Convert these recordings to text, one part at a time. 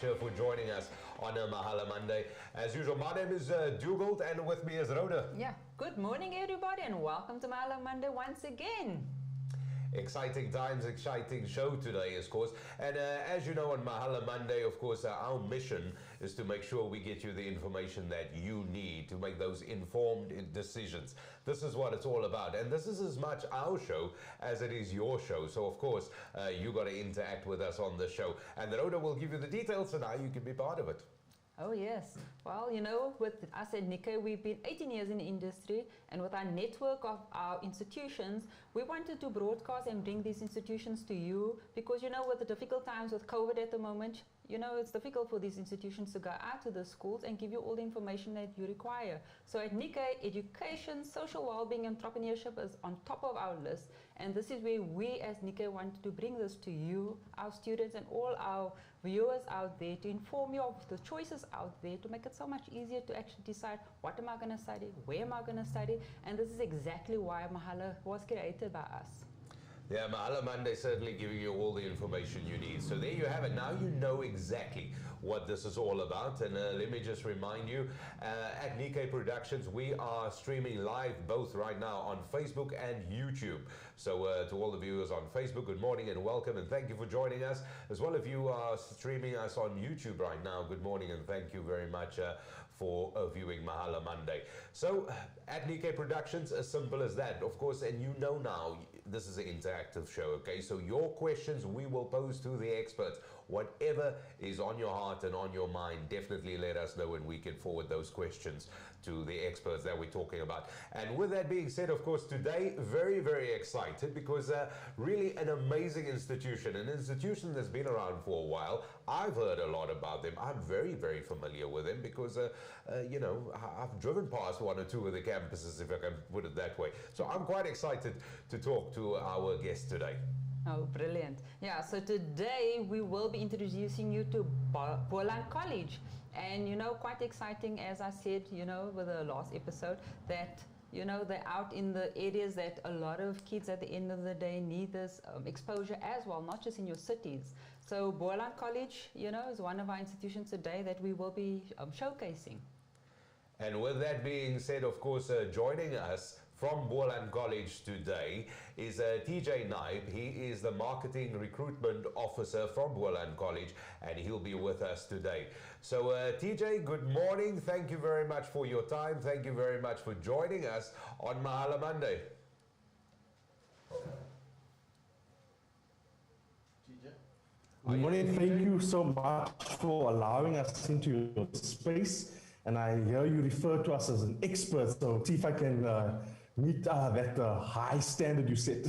For joining us on a Mahala Monday. As usual, my name is Dugald and with me is Rhoda. Yeah, good morning everybody and welcome to Mahala Monday once again. Exciting times, exciting show today, of course. And as you know, on Mahala Monday, of course, our mission is to make sure we get you the information that you need to make those informed decisions. This is what it's all about. And this is as much our show as it is your show. So, of course, you got to interact with us on the show. And Rhoda will give you the details and how you can be part of it. Oh yes, well, you know, with us at Nickay, we've been 18 years in the industry, and with our network of our institutions, we wanted to broadcast and bring these institutions to you because, you know, with the difficult times with COVID at the moment, you know, it's difficult for these institutions to go out to the schools and give you all the information that you require. So at Nickay, education, social well-being, entrepreneurship is on top of our list, and this is where we as Nickay want to bring this to you, our students and all our viewers out there, to inform you of the choices out there, to make it so much easier to actually decide what am I going to study, where am I going to study, and this is exactly why Mahala was created by us. Yeah, Mahala Monday certainly giving you all the information you need. So there you have it. Now you know exactly what this is all about. And let me just remind you, at Nickay Productions, we are streaming live both right now on Facebook and YouTube. So to all the viewers on Facebook, good morning and welcome and thank you for joining us. As well, if you are streaming us on YouTube right now, good morning and thank you very much for viewing Mahala Monday. So at Nickay Productions, as simple as that, of course, and you know now, this is an interactive show, okay? So your questions we will pose to the experts. Whatever is on your heart and on your mind, definitely let us know and we can forward those questions to the experts that we're talking about. And with that being said, of course, today, very, very excited because really an amazing institution, an institution that's been around for a while. I've heard a lot about them. I'm very, very familiar with them because, you know, I've driven past one or two of the campuses, if I can put it that way. So I'm quite excited to talk to our guest today. Oh, brilliant. Yeah, so today we will be introducing you to Boland College. And, you know, quite exciting, as I said, you know, with the last episode, that, you know, they're out in the areas that a lot of kids at the end of the day need this exposure as well, not just in your cities. So Boland College, you know, is one of our institutions today that we will be showcasing. And with that being said, of course, joining us from Boland College today is TJ Knipe. He is the Marketing Recruitment Officer from Boland College, and he'll be with us today. So TJ, good morning. Thank you very much for your time. Thank you very much for joining us on Mahala Monday. TJ? Good morning. Thank you so much for allowing us into your space. And I hear you refer to us as an expert, so see if I can meet that high standard you set.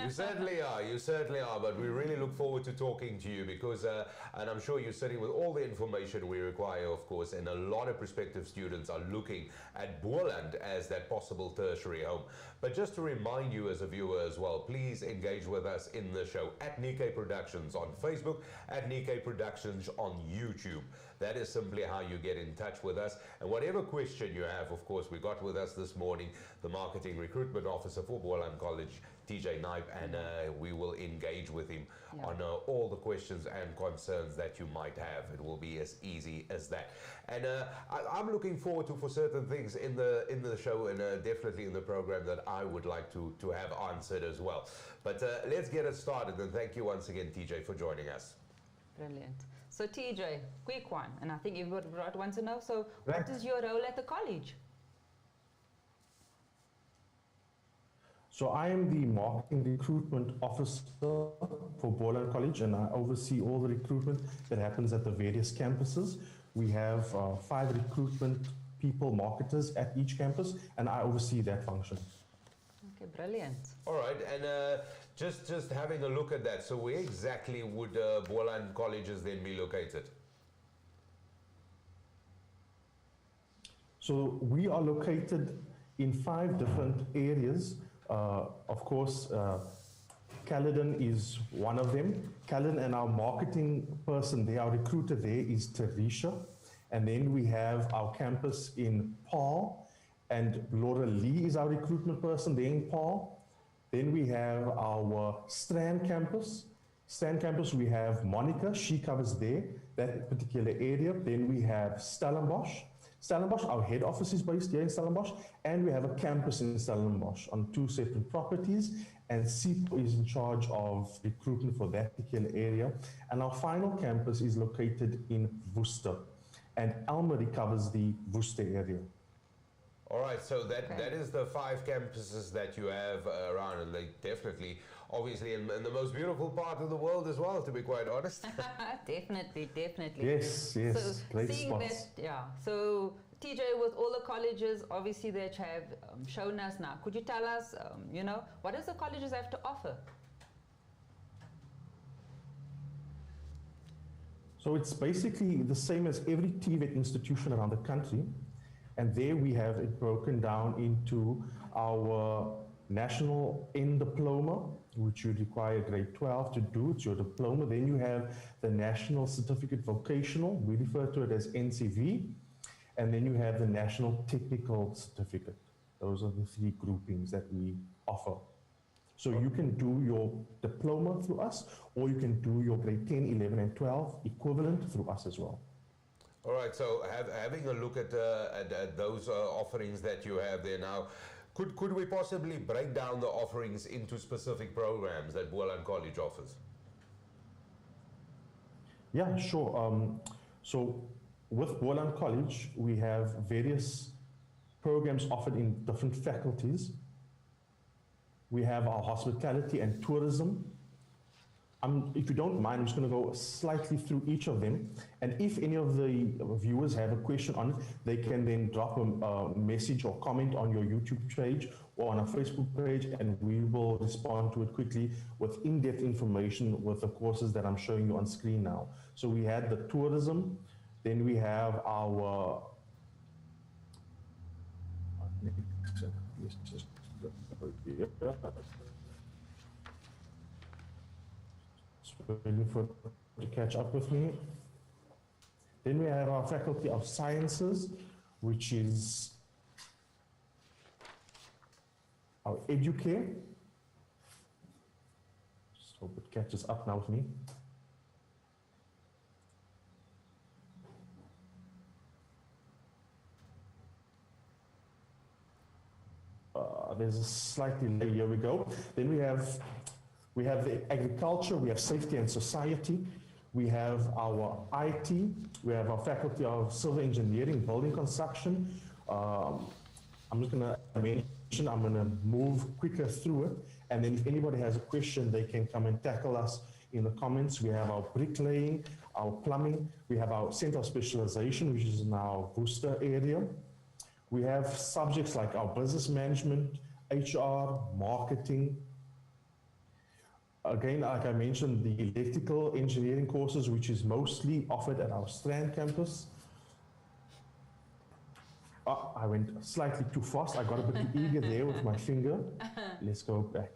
You certainly are, but we really look forward to talking to you because, and I'm sure you're sitting with all the information we require, of course, and a lot of prospective students are looking at Boland as that possible tertiary home. But just to remind you as a viewer as well, please engage with us in the show at Nickay Productions on Facebook, at Nickay Productions on YouTube. That is simply how you get in touch with us. And whatever question you have, of course, we got with us this morning the Marketing Recruitment Officer for Boland College, TJ Knipe, and we will engage with him on all the questions and concerns that you might have. It will be as easy as that. And I'm looking forward to for certain things in the show and definitely in the program that I would like to have answered as well. But let's get it started, and thank you once again, TJ, for joining us. Brilliant. So TJ, quick one, and I think everybody wants to know, so what is your role at the college? So I am the Marketing Recruitment Officer for Boland College, and I oversee all the recruitment that happens at the various campuses. We have 5 recruitment people, marketers at each campus, and I oversee that function. Okay, brilliant. All right, and just having a look at that, so where exactly would Boland Colleges then be located? So we are located in 5 different areas. Of course, Caledon is one of them. Caledon, and our marketing person there, our recruiter there is Teresha. And then we have our campus in Paarl, and Laura Lee is our recruitment person there in Paarl. Then we have our Strand campus. Stan campus, we have Monica. She covers there, that particular area. Then we have Stellenbosch. Stellenbosch, our head office is based here in Stellenbosch, and we have a campus in Stellenbosch on 2 separate properties, and SIPO is in charge of recruitment for that particular area. And our final campus is located in Worcester, and Elmery covers the Worcester area. All right, so that is the 5 campuses that you have around, and like definitely, obviously, in the most beautiful part of the world as well, to be quite honest. Definitely. Yes, So great seeing spots. that, yeah. So TJ, with all the colleges, obviously that you have shown us now, could you tell us, you know, what does the colleges have to offer? So it's basically the same as every TVET institution around the country. And there we have it broken down into our national end diploma, which you require grade 12 to do. It's your diploma. Then you have the national certificate vocational. We refer to it as NCV. And then you have the national technical certificate. Those are the 3 groupings that we offer. So you can do your diploma through us, or you can do your grade 10, 11, and 12 equivalent through us as well. All right, so having a look at those offerings that you have there now, could we possibly break down the offerings into specific programs that Boland College offers? Yeah, sure. So with Boland College, we have various programs offered in different faculties. We have our hospitality and tourism. If you don't mind, I'm just going to go slightly through each of them. And if any of the viewers have a question on it, they can then drop a message or comment on your YouTube page or on our Facebook page, and we will respond to it quickly with in-depth information with the courses that I'm showing you on screen now. So we had the tourism, then we have our... waiting for to catch up with me. Then we have our Faculty of Sciences, which is our Educare. Just hope it catches up now with me. There's a slightly delay. Here we go. Then we have the agriculture, we have safety and society, we have our IT, we have our Faculty of Civil Engineering, Building Construction. I'm just going to mention, I'm going to move quicker through it, and then if anybody has a question, they can come and tackle us in the comments. We have our bricklaying, our plumbing, we have our Center of Specialization, which is in our Worcester area. We have subjects like our business management, HR, marketing. Again, like I mentioned, the electrical engineering courses, which is mostly offered at our Strand campus. Oh, I went slightly too fast. I got a bit too eager there with my finger. Let's go back.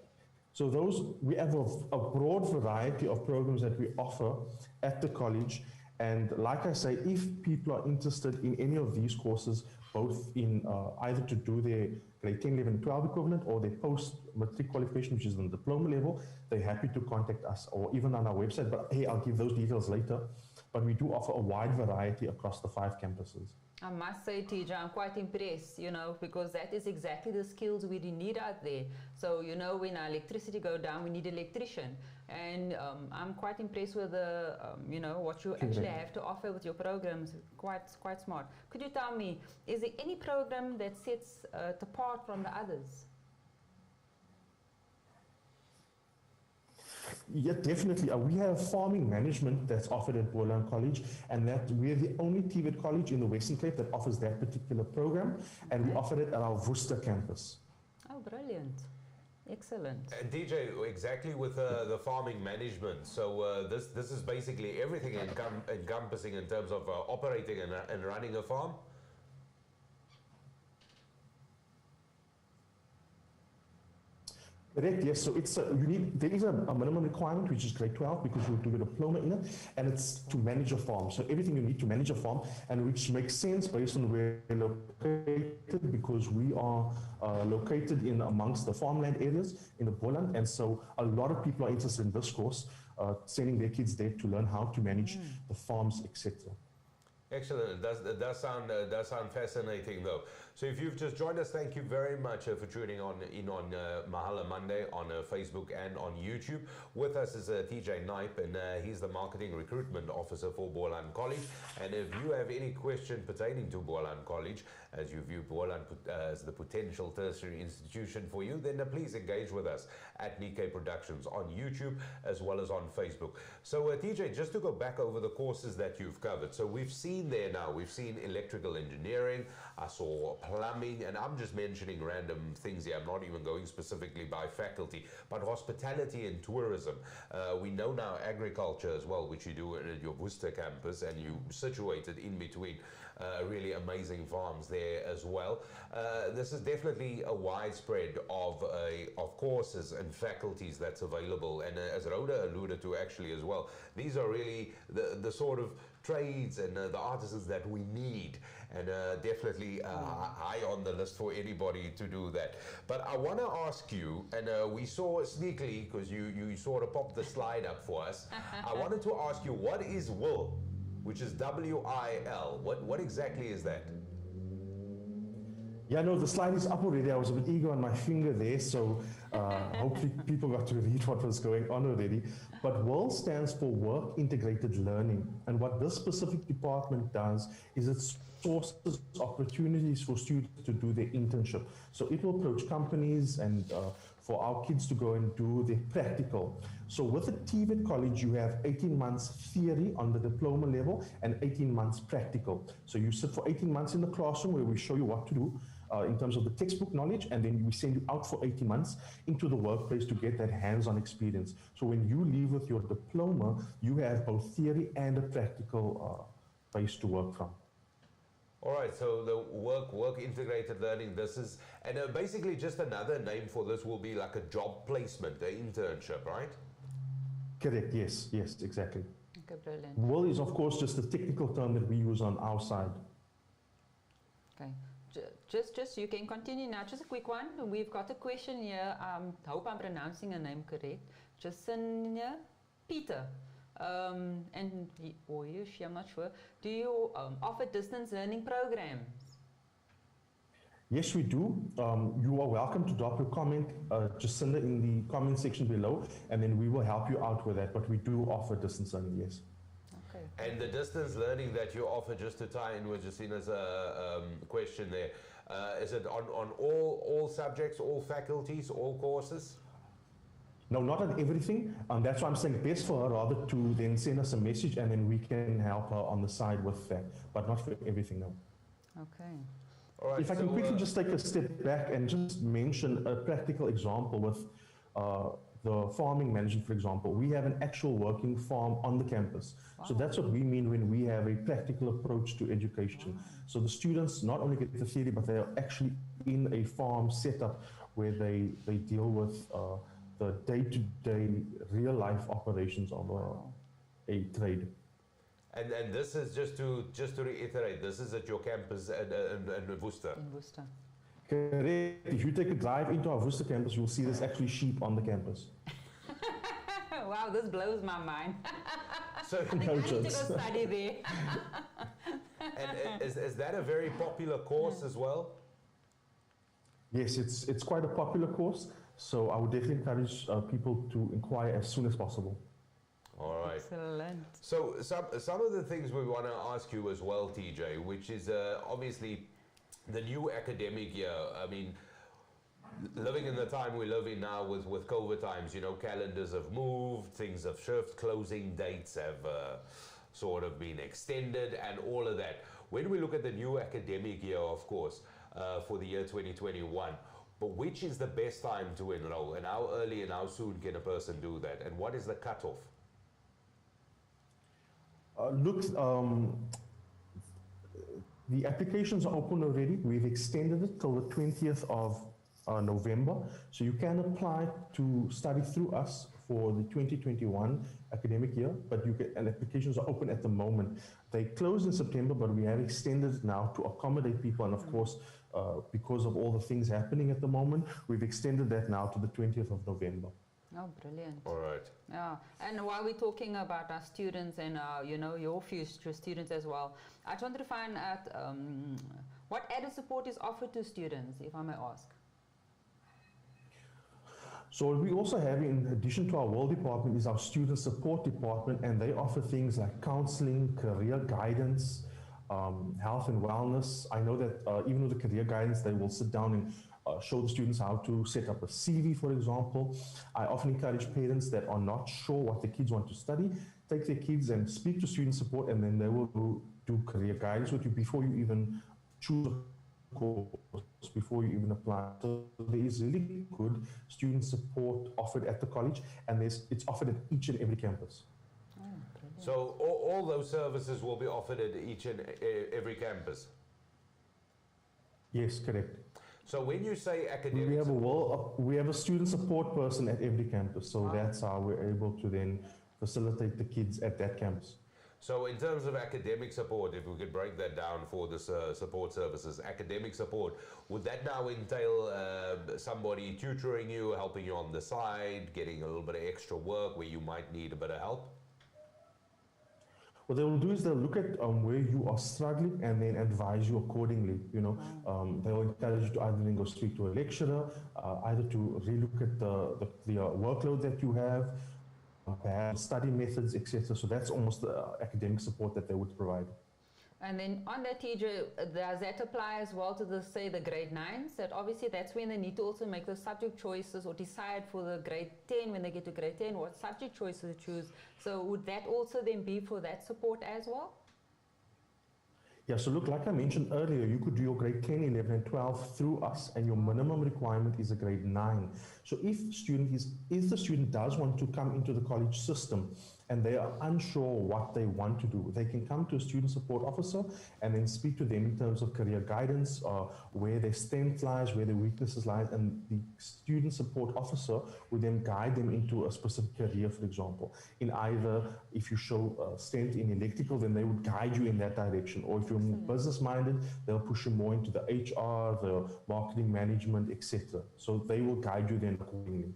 So we have a broad variety of programs that we offer at the college. And like I say, if people are interested in any of these courses, both in either to do their grade 10, 11, 12 equivalent or their post-matric qualification, which is on the diploma level, they're happy to contact us, or even on our website. But hey, I'll give those details later. But we do offer a wide variety across the 5 campuses. I must say, TJ, I'm quite impressed, you know, because that is exactly the skills we need out there. So, you know, when our electricity go down, we need an electrician. And I'm quite impressed with the, you know, what you actually have to offer with your programs. Quite smart. Could you tell me, is there any program that sets it apart from the others? Yeah, definitely. We have farming management that's offered at Boland College, and that we're the only TVET college in the Western Cape that offers that particular program, and we offer it at our Worcester campus. Oh, brilliant. Excellent. And DJ, exactly with the farming management, so this is basically everything encompassing in terms of operating and running a farm? Correct, yes. So it's there is a minimum requirement, which is grade 12, because you do a diploma in it, and it's to manage a farm. So everything you need to manage a farm, and which makes sense based on where we're located, because we are located in amongst the farmland areas in the Boland, and so a lot of people are interested in this course. sending their kids there to learn how to manage the farms, etc. Excellent. It does sound fascinating, though. So if you've just joined us, thank you very much for tuning in on Mahala Monday on Facebook and on YouTube. With us is TJ Knipe, and he's the Marketing Recruitment Officer for Boland College. And if you have any question pertaining to Boland College, as you view Boland as the potential tertiary institution for you, then please engage with us at Nickay Productions on YouTube as well as on Facebook. So TJ, just to go back over the courses that you've covered. So we've seen there now, we've seen electrical engineering, I saw plumbing, and I'm just mentioning random things here. I'm not even going specifically by faculty, but hospitality and tourism. We know now agriculture as well, which you do at your Worcester campus, and you situated in between really amazing farms there as well. This is definitely a widespread of courses and faculties that's available, and as Rhoda alluded to actually as well, these are really the sort of trades and the artisans that we need, and definitely high on the list for anybody to do that. But I want to ask you, and we saw sneakily, because you sort of popped the slide up for us, I wanted to ask you, what is WIL, which is W-I-L? What exactly is that? Yeah, no, the slide is up already. I was a bit eager on my finger there, so hopefully people got to read what was going on already. But WIL stands for Work Integrated Learning. And what this specific department does is it sources opportunities for students to do their internship. So it will approach companies and for our kids to go and do their practical. So with the TVET college, you have 18 months theory on the diploma level and 18 months practical. So you sit for 18 months in the classroom where we show you what to do in terms of the textbook knowledge, and then we send you out for 18 months into the workplace to get that hands-on experience. So when you leave with your diploma, you have both theory and a practical base to work from. All right, so the work integrated learning, this is, and basically just another name for this will be like a job placement, an internship, right? Correct, yes, exactly. Okay, brilliant. WIL is, of course, just the technical term that we use on our side. Okay, just you can continue now. Just a quick one. We've got a question here. Hope I'm pronouncing her name correct. Jacinia Peter. And he, or he or she, I'm not sure. Do you offer distance learning programs? Yes, we do. You are welcome to drop your comment, Jacinda, in the comment section below, and then we will help you out with that. But we do offer distance learning, yes. Okay. And the distance learning that you offer, just to tie in with Jacina's question there, is it on all subjects, all faculties, all courses? No, not on everything. That's why I'm saying best for her rather to then send us a message and then we can help her on the side with that, but not for everything, no. Okay. All right, if I can quickly just take a step back and just mention a practical example with the farming management, for example. We have an actual working farm on the campus. Wow. So that's what we mean when we have a practical approach to education. Wow. So the students not only get the theory, but they are actually in a farm setup where they deal with the day-to-day real-life operations of a trade. And this is just to reiterate, this is at your campus in Worcester. In Worcester. Correct. If you take a drive into our Worcester campus, you'll see there's actually sheep on the campus. Wow, this blows my mind. So I think I need to go study there. And is that a very popular course as well? Yes, it's quite a popular course. So I would definitely encourage people to inquire as soon as possible. All right. Excellent. So some of the things we want to ask you as well, TJ, which is obviously the new academic year. I mean, living in the time we live in now with COVID times, you know, calendars have moved, things have shifted, closing dates have sort of been extended and all of that. When we look at the new academic year, of course, for the year 2021, but which is the best time to enroll, and how early and how soon can a person do that, and what is the cutoff? The applications are open already. We've extended it till the 20th of November. So you can apply to study through us for the 2021 academic year, but and applications are open at the moment. They closed in September, but we have extended it now to accommodate people, and of course, because of all the things happening at the moment, we've extended that now to the 20th of November. Oh, brilliant. All right. Yeah, and while we're talking about our students and you know, your future students as well, I just wanted to find out what added support is offered to students, if I may ask. So what we also have, in addition to our world department, is our student support department, and they offer things like counseling, career guidance, health and wellness. I know that even with the career guidance, they will sit down and show the students how to set up a CV, for example. I often encourage parents that are not sure what their kids want to study, take their kids and speak to student support, and then they will do career guidance with you before you even choose a course, before you even apply. So there is really good student support offered at the college, and it's offered at each and every campus. So all those services will be offered at each and every campus? Yes, correct. So when you say academic we have a student support person at every campus, so that's how we're able to then facilitate the kids at that campus. So in terms of academic support, if we could break that down for the support services, academic support, would that now entail somebody tutoring you, helping you on the side, getting a little bit of extra work where you might need a bit of help? What they will do is they'll look at where you are struggling and then advise you accordingly. You know, they will encourage you to either then go speak to a lecturer, either to relook at the workload that you have, perhaps study methods, etc. So that's almost the academic support that they would provide. And then on that, TJ, does that apply as well to the, say, the grade 9s? That obviously that's when they need to also make the subject choices or decide for the grade 10, when they get to grade 10, what subject choices to choose. So would that also then be for that support as well? Yeah, so look, like I mentioned earlier, you could do your grade 10, 11, and 12 through us, and your minimum requirement is a grade 9. So if the student does want to come into the college system and they are unsure what they want to do, they can come to a student support officer and then speak to them in terms of career guidance, where their strength lies, where their weaknesses lie, and the student support officer would then guide them into a specific career, for example. In either, if you show strength in electrical, then they would guide you in that direction, or if you're more business-minded, they'll push you more into the HR, the marketing management, etc. So they will guide you then accordingly.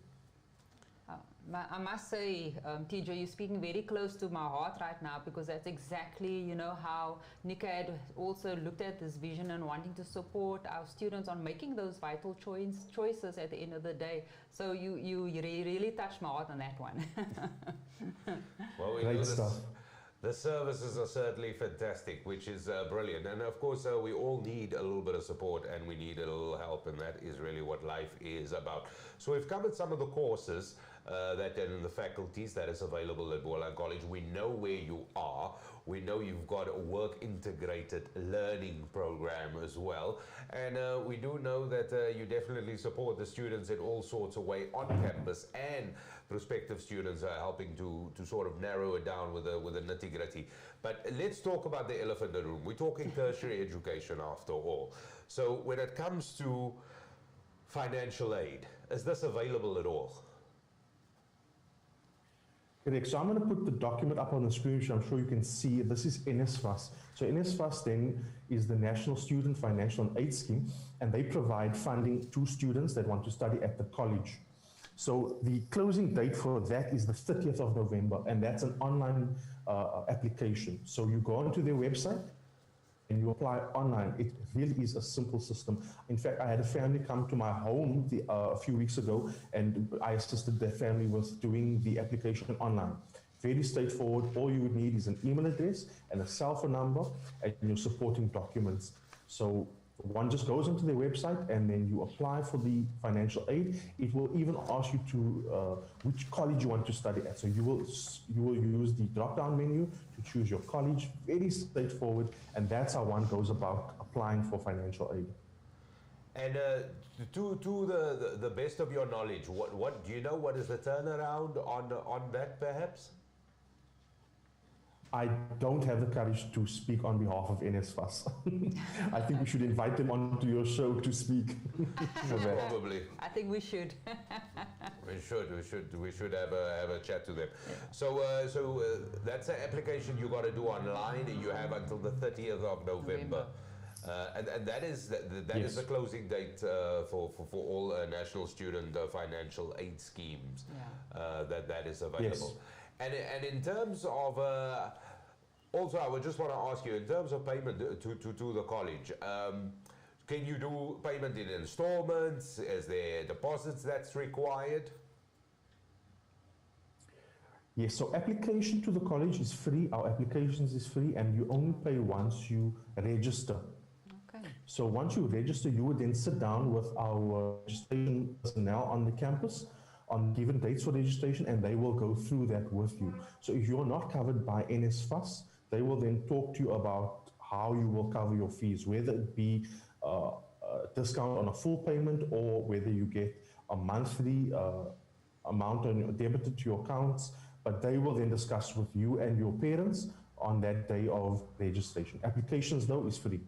I must say, TJ, you're speaking very close to my heart right now, because that's exactly, you know, how Nickay had also looked at this vision and wanting to support our students on making those vital choices at the end of the day. So you really touched my heart on that one. Well, we Great stuff. The services are certainly fantastic, which is brilliant. And of course, we all need a little bit of support and we need a little help, and that is really what life is about. So we've covered some of the courses that in the faculties that is available at Boland College. We know where you are. We know you've got a work integrated learning program as well. And we do know that you definitely support the students in all sorts of ways on campus, and prospective students are helping to sort of narrow it down with a nitty-gritty. But let's talk about the elephant in the room. We're talking tertiary education after all. So when it comes to financial aid, is this available at all? Correct. So I'm going to put the document up on the screen, which I'm sure you can see. This is NSFAS. So NSFAS then is the National Student Financial Aid Scheme, and they provide funding to students that want to study at the college. So the closing date for that is the 30th of November, and that's an online application. So you go onto their website and you apply online. It really is a simple system. In fact, I had a family come to my home a few weeks ago, and I assisted their family with doing the application online. Very straightforward. All you would need is an email address and a cell phone number and your supporting documents. So one just goes onto their website and then you apply for the financial aid. It will even ask you to which college you want to study at. So you will use the drop-down menu to choose your college. Very straightforward, and that's how one goes about applying for financial aid. And to the best of your knowledge, what do you know? What is the turnaround on that, perhaps? I don't have the courage to speak on behalf of NSFAS. I think we should invite them onto your show to speak. Probably. I think we should. We should have a chat to them. Yeah. So that's an application you got to do online, and you have until the 30th of November. And that is that Yes. is the closing date for all national student financial aid schemes. Yeah. That is available. And in terms of also, I would just want to ask you, in terms of payment to the college, can you do payment in installments? Is there deposits that's required? Yes, so application to the college is free. Our applications is free, and you only pay once you register. Okay. So once you register, you would then sit down with our registration personnel on the campus on given dates for registration, and they will go through that with you. So if you're not covered by NSFAS, they will then talk to you about how you will cover your fees, whether it be a discount on a full payment or whether you get a monthly amount debited to your accounts. But they will then discuss with you and your parents on that day of registration. Applications, though, is free.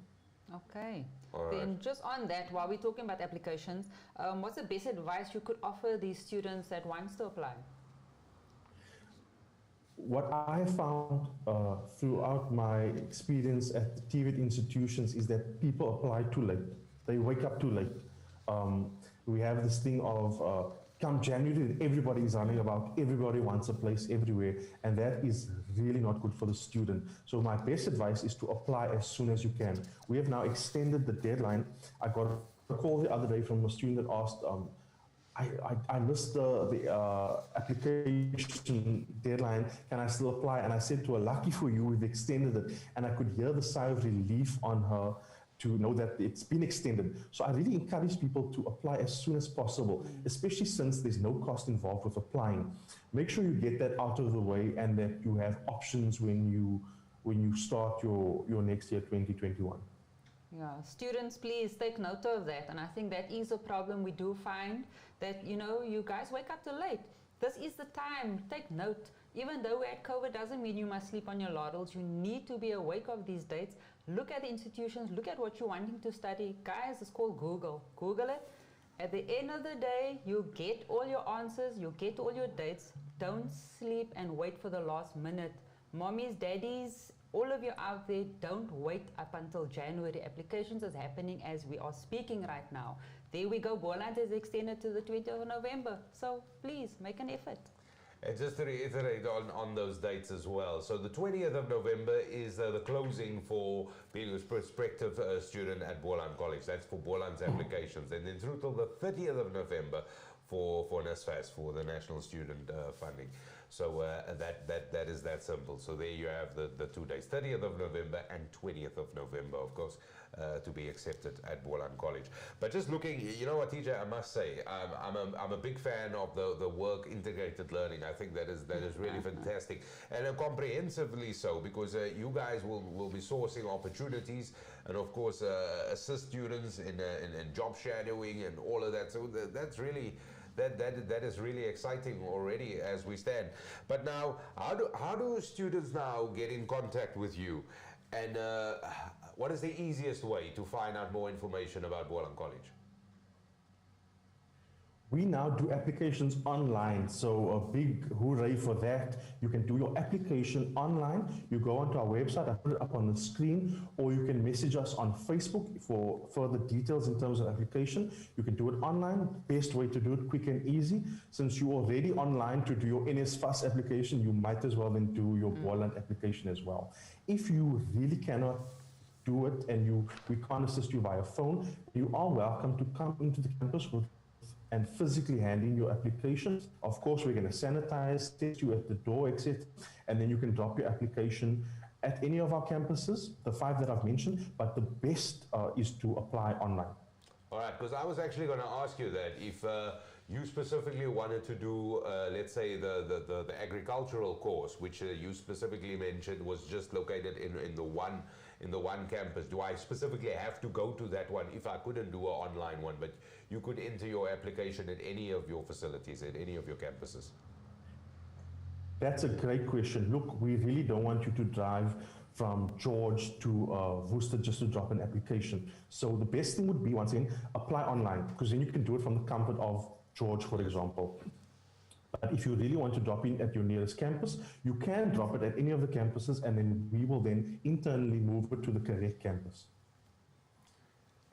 Okay. All right. Then just on that, while we're talking about applications, what's the best advice you could offer these students that wants to apply? What I have found throughout my experience at the TVET institutions is that people apply too late. They wake up too late. We have this thing of come January, everybody is running about, everybody wants a place everywhere, and that is really not good for the student. So my best advice is to apply as soon as you can. We have now extended the deadline. I got a call the other day from a student that asked, I missed the application deadline, can I still apply? And I said to her, lucky for you, we've extended it. And I could hear the sigh of relief on her to know that it's been extended. So I really encourage people to apply as soon as possible, especially since there's no cost involved with applying. Make sure you get that out of the way and that you have options when you start your next year, 2021. Yeah, students, please take note of that. And I think that is a problem. We do find that, you guys wake up too late. This is the time. Take note. Even though we're at COVID doesn't mean you must sleep on your laurels. You need to be awake of these dates. Look at the institutions. Look at what you're wanting to study. Guys, it's called Google. Google it. At the end of the day, you get all your answers. You get all your dates. Don't sleep and wait for the last minute. Mommies, daddies, all of you out there, don't wait up until January. Applications is happening as we are speaking right now. There we go. Boland is extended to the 20th of November. So please make an effort. And just to reiterate on those dates as well. So the 20th of November is the closing for being a prospective student at Boland College. That's for Boland's applications. And then through till the 30th of November for NSFAS, for the National Student Funding. So that is that simple. So there you have the 2 days, 30th of November and 20th of November, of course, to be accepted at Boland College. But just looking, you know what, TJ, I must say, I'm a big fan of the work integrated learning. I think that is really fantastic, and comprehensively so, because you guys will be sourcing opportunities and of course assist students in job shadowing and all of that. So that's really that is really exciting already as we stand. But now, how do students now get in contact with you, and what is the easiest way to find out more information about Boland College? We now do applications online, so a big hooray for that. You can do your application online. You go onto our website, I put it up on the screen, or you can message us on Facebook for further details in terms of application. You can do it online. Best way to do it, quick and easy. Since you're already online to do your NSFAS application, you might as well then do your Boland application as well. If you really cannot do it and we can't assist you via phone, you are welcome to come into the campus and physically hand in your application. Of course, we're going to sanitize, test you at the door, etc. And then you can drop your application at any of our campuses, the 5 that I've mentioned, but the best is to apply online. All right, because I was actually going to ask you that if you specifically wanted to do, let's say, the agricultural course, which you specifically mentioned was just located in the one campus. Do I specifically have to go to that one if I couldn't do an online one? But you could enter your application at any of your facilities, at any of your campuses. That's a great question. Look, we really don't want you to drive from George to Worcester just to drop an application. So the best thing would be, once again, apply online, because then you can do it from the comfort of George, for example. But if you really want to drop in at your nearest campus, you can drop it at any of the campuses, and then we will then internally move it to the correct campus.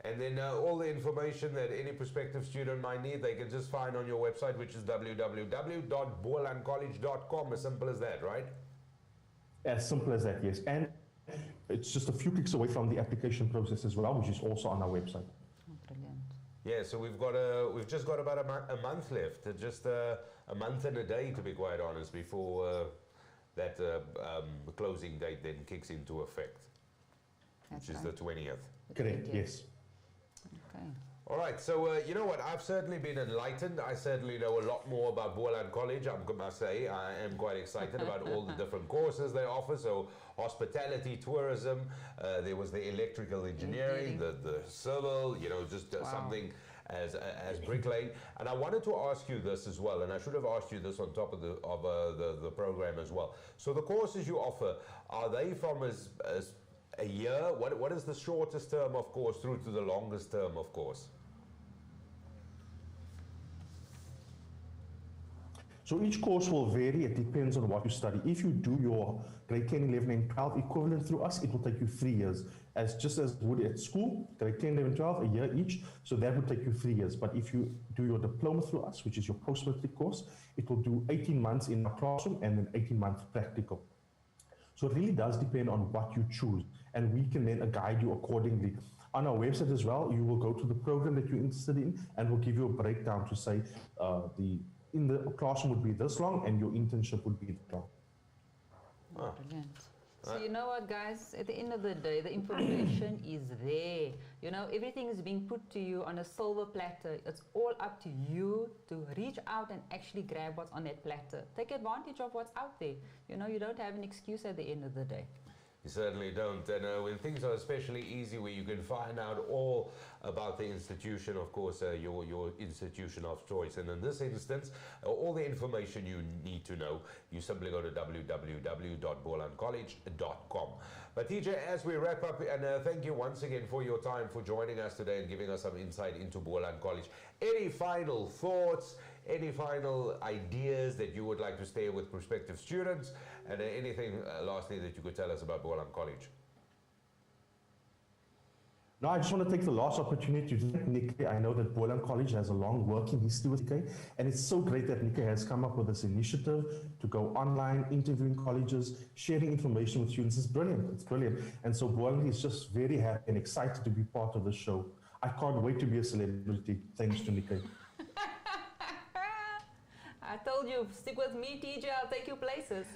And then all the information that any prospective student might need, they can just find on your website, which is www.bolandcollege.com. As simple as that, right? As simple as that, yes. And it's just a few clicks away from the application process as well, which is also on our website. Oh, brilliant. Yeah, so we've just got about a month left, just a month and a day, to be quite honest, before that closing date then kicks into effect, which is the 20th. Correct, yes. Okay. All right, so you know what, I've certainly been enlightened. I certainly know a lot more about Boland College. I must say, I am quite excited about all the different courses they offer. So hospitality, tourism, there was the electrical engineering, the civil, you know, just something as bricklaying. And I wanted to ask you this as well, and I should have asked you this on top of the program as well. So the courses you offer, are they from as a year? What is the shortest term of course through to the longest term of course? So each course will vary. It depends on what you study. If you do your grade 10, 11, and 12 equivalent through us, it will take you 3 years, just as would at school, grade 10, 11, 12, a year each. So that would take you 3 years. But if you do your diploma through us, which is your post-matric course, it will do 18 months in our classroom and then 18-month practical. So it really does depend on what you choose, and we can then guide you accordingly. On our website as well, you will go to the program that you're interested in, and we'll give you a breakdown to say in the classroom would be this long, and your internship would be this long. Oh, brilliant. So you know what, guys, at the end of the day, the information is there. You know, everything is being put to you on a silver platter. It's all up to you to reach out and actually grab what's on that platter. Take advantage of what's out there. You know, you don't have an excuse at the end of the day. You certainly don't. And when things are especially easy, where you can find out all about the institution, of course, your institution of choice. And in this instance, all the information you need to know, you simply go to www.bolandcollege.com. But TJ, as we wrap up, and thank you once again for your time, for joining us today and giving us some insight into Boland College. Any final thoughts? Any final ideas that you would like to share with prospective students? And anything lastly that you could tell us about Boland College? No, I just want to take the last opportunity to thank Nickay. I know that Boland College has a long working history with Nickay, and it's so great that Nickay has come up with this initiative to go online, interviewing colleges, sharing information with students. It's brilliant. It's brilliant. And so Boland is just very happy and excited to be part of the show. I can't wait to be a celebrity, thanks to Nickay. I told you, stick with me, TJ, I'll take you places.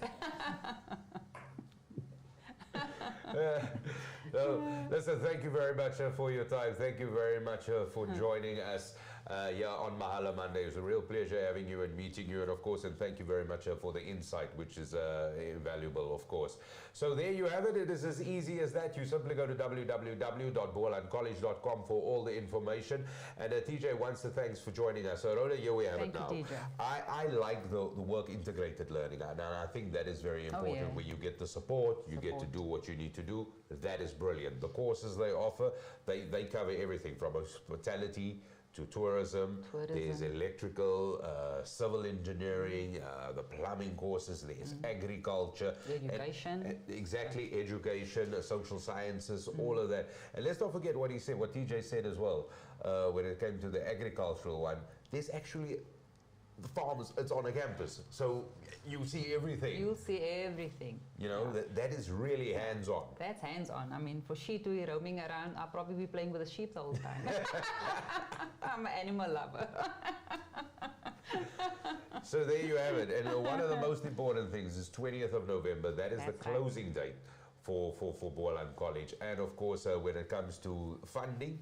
Listen, thank you very much for your time. Thank you very much for joining us on Mahala Monday. It was a real pleasure having you and meeting you, and of course, and thank you very much for the insight, which is invaluable, of course. So there you have it. It is as easy as that. You simply go to www.bolandcollege.com for all the information. And TJ, once the thanks for joining us. So Rhoda, here we have it now. Thank you, TJ. I like the work integrated learning, and I think that is very important, where you get the support, you get to do what you need to do. That is brilliant. The courses they offer, they cover everything from hospitality to tourism. There's electrical, civil engineering, the plumbing courses, there's agriculture. Education. Exactly, education, social sciences, all of that. And let's not forget what he said, what TJ said as well, when it came to the agricultural one. There's actually the farmers, it's on a campus. So you see everything. You'll see everything. You know, that is really hands-on. That's hands-on. I mean, for sheep to be roaming around, I'll probably be playing with the sheep the whole time. I'm an animal lover. So there you have it. And one of the most important things is 20th of November. That is the closing date for Boland College. And of course, when it comes to funding,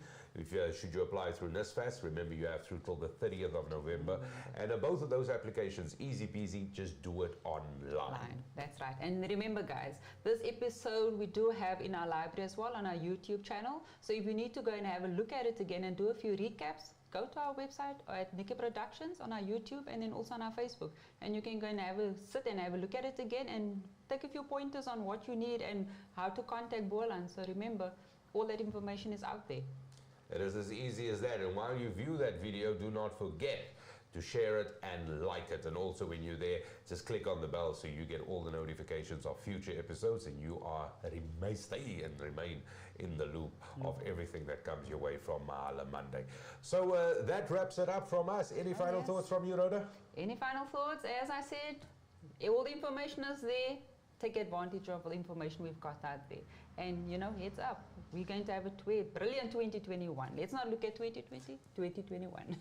should you apply through NSFAS, remember you have through till the 30th of November. And both of those applications, easy peasy, just do it online. That's right. And remember, guys, this episode we do have in our library as well on our YouTube channel. So if you need to go and have a look at it again and do a few recaps, go to our website or at Nickay Productions on our YouTube and then also on our Facebook. And you can go and sit and have a look at it again and take a few pointers on what you need and how to contact Boland. So remember, all that information is out there. It is as easy as that. And while you view that video, do not forget to share it and like it. And also when you're there, just click on the bell so you get all the notifications of future episodes, and you stay and remain in the loop of everything that comes your way from Mahala Monday. So that wraps it up from us. Any final thoughts from you, Rhoda? Any final thoughts? As I said, all the information is there. Take advantage of the information we've got out there. And, you know, heads up, we're going to have a brilliant 2021. Let's not look at 2020, 2021.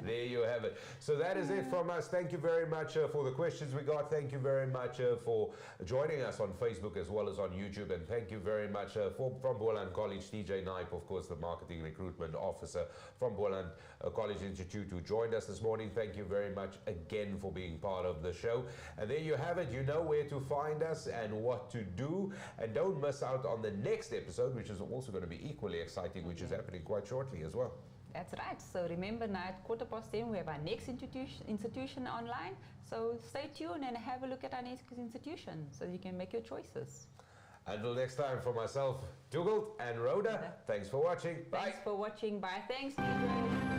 There you have it. So that is it from us. Thank you very much for the questions we got. Thank you very much for joining us on Facebook as well as on YouTube. And thank you very much from Boland College, TJ Knipe, of course, the Marketing Recruitment Officer from Boland College Institute, who joined us this morning. Thank you very much again for being part of the show. And there you have it. You know where to find us and what to do. And don't miss out on the next episode, which is also going to be equally exciting, which is happening quite shortly as well. That's right. So remember, now at 10:15 we have our next institution online. So stay tuned and have a look at our next institution so you can make your choices. Until next time, for myself, Dougal and Rhoda, thanks for watching. Bye. Thanks for watching. Bye. Thanks, TJ.